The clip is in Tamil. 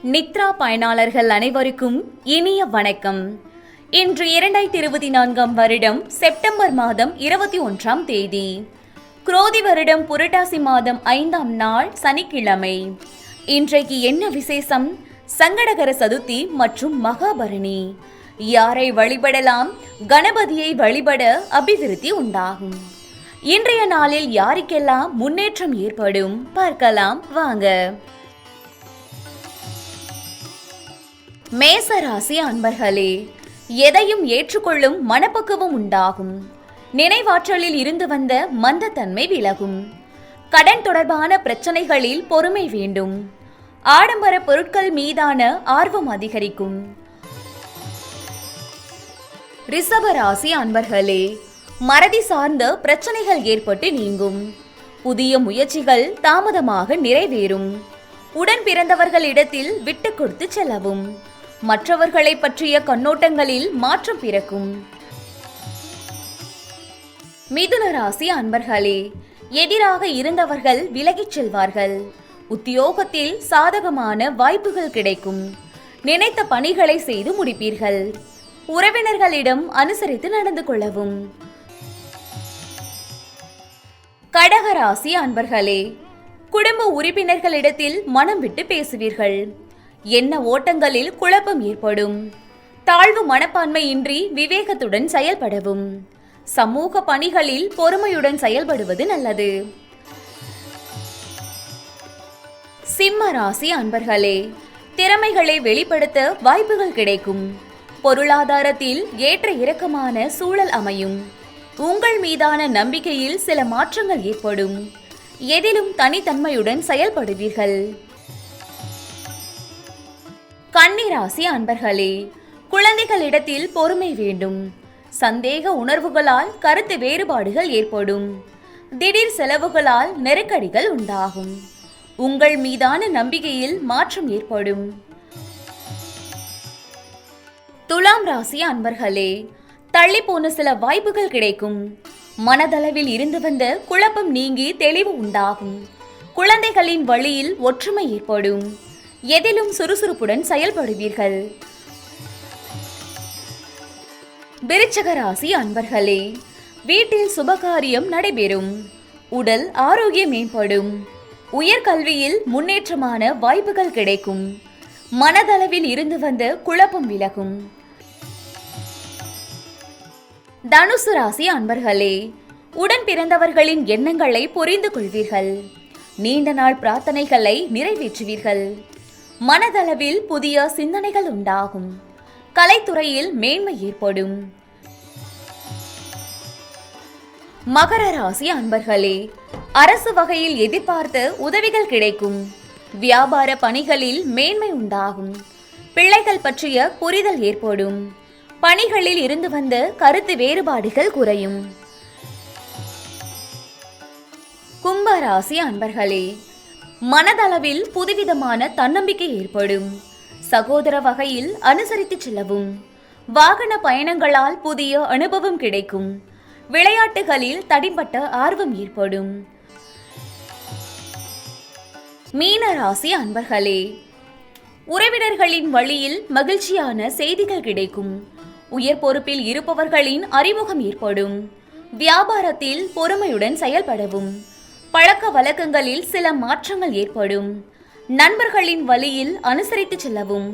நித்ரா பயனாளர்கள் அனைவருக்கும் இனிய வணக்கம். இன்று 2024 வருடம் செப்டம்பர் மாதம் 21ஆம் தேதி, குரோதி வருடம் புரட்டாசி மாதம் 5ஆம் நாள் சனிக்கிழமை. இன்றைக்கு என்ன விசேஷம்? சங்கடகர சதுர்த்தி மற்றும் மகாபரணி. யாரை வழிபடலாம்? கணபதியை வழிபட அபிவிருத்தி உண்டாகும். இன்றைய நாளில் யாருக்கெல்லாம் முன்னேற்றம் ஏற்படும் பார்க்கலாம் வாங்க. மேசராசி அன்பர்களே, எதையும் ஏற்றுக்கொள்ளும் மனப்பக்குவம் உண்டாகும். நினைவாற்றலில் இருந்து வந்த மந்தத்தன்மை விலகும். கடன் தொடர்பான பிரச்சனைகளில் பொறுமை வேண்டும். ஆடம்பர பொருட்கள் மீதான ஆர்வம் அதிகரிக்கும். ரிஷபராசி அன்பர்களே, மறதி சார்ந்த பிரச்சனைகள் ஏற்பட்டு நீங்கும். புதிய முயற்சிகள் தாமதமாக நிறைவேறும். உடன் பிறந்தவர்களிடத்தில் விட்டு கொடுத்து செல்லவும். மற்றவர்களை பற்றிய கண்ணோட்டங்களில் மாற்றம் பிறக்கும். மிதுன ராசி அன்பர்களே, எதிராக இருந்தவர்கள் விலகிச் செல்வார்கள். உத்தியோகத்தில் சாதகமான வாய்ப்புகள் கிடைக்கும். நினைத்த பணிகளை செய்து முடிப்பீர்கள். உறவினர்களிடம் அனுசரித்து நடந்து கொள்ளவும். கடகராசி அன்பர்களே, குடும்ப உறுப்பினர்களிடத்தில் மனம் விட்டு பேசுவீர்கள். என்ன ஓட்டங்களில் குழப்பம் ஏற்படும். தாழ்வு மனப்பான்மையின்றி விவேகத்துடன் செயல்படவும். சமூக பணிகளில் பொறுமையுடன் செயல்படுவது நல்லது. சிம்ம ராசி அன்பர்களே, திறமைகளை வெளிப்படுத்த வாய்ப்புகள் கிடைக்கும். பொருளாதாரத்தில் ஏற்ற இறக்கமான சூழல் அமையும். உங்கள் மீதான நம்பிக்கையில் சில மாற்றங்கள் ஏற்படும். எதிலும் தனித்தன்மையுடன் செயல்படுவீர்கள். கன்னிராசி அன்பர்களே, குழந்தைகளிடத்தில் பொறுமை வேண்டும். சந்தேக உணர்வுகளால் கருத்து வேறுபாடுகள் ஏற்படும். திடீர் செலவுகளால் நெருக்கடிகள் உண்டாகும். உங்கள் மீதான நம்பிக்கையில் மாற்றம் ஏற்படும். துலாம் ராசி அன்பர்களே, தள்ளி போன சில வாய்ப்புகள் கிடைக்கும். மனதளவில் இருந்து வந்த குழப்பம் நீங்கி தெளிவு உண்டாகும். குழந்தைகளின் வழியில் ஒற்றுமை ஏற்படும். எதிலும் சுறுசுறுப்புடன் செயல்படுவீர்கள். விருச்சிக ராசி அன்பர்களே, வீட்டில் சுபகாரியம் நடைபெறும். உடல் ஆரோக்கியம் மேம்படும். உயர்கல்வியில் முன்னேற்றமான வாய்ப்புகள் கிடைக்கும். மனதளவில் இருந்து வந்த குழப்பம் விலகும். தனுசு ராசி அன்பர்களே, உடன் பிறந்தவர்களின் எண்ணங்களை புரிந்து கொள்வீர்கள். நீண்ட நாள் பிரார்த்தனைகளை நிறைவேற்றுவீர்கள். மனதளவில் புதிய சிந்தனைகள் உண்டாகும். கலைத்துறையில் மேன்மை ஏற்படும். மகர ராசி அன்பர்களே, அரசு வகையில் எதிர்பார்த்த உதவிகள் கிடைக்கும். வியாபார பணிகளில் மேன்மை உண்டாகும். பிள்ளைகள் பற்றிய புரிதல் ஏற்படும். பணிகளில் இருந்து வந்த கருத்து வேறுபாடுகள் குறையும். கும்பராசி அன்பர்களே, மனதளவில் புதுவிதமான தன்னம்பிக்கை ஏற்படும். சகோதர வகையில் அனுசரித்து செல்லவும். வாகன பயணங்களால் புதிய அனுபவம் கிடைக்கும். விளையாட்டுகளில் தடிப்பட்ட ஆர்வம் ஏற்படும். மீன ராசி அன்பர்களே, உறவினர்களின் வழியில் மகிழ்ச்சியான செய்திகள் கிடைக்கும். உயர் பொறுப்பில் இருப்பவர்களின் அறிமுகம் ஏற்படும். வியாபாரத்தில் பொறுமையுடன் செயல்படவும். பழக்க வழக்கங்களில் சில மாற்றங்கள் ஏற்படும். நண்பர்களின் வழியில் அனுசரித்து செல்லவும்.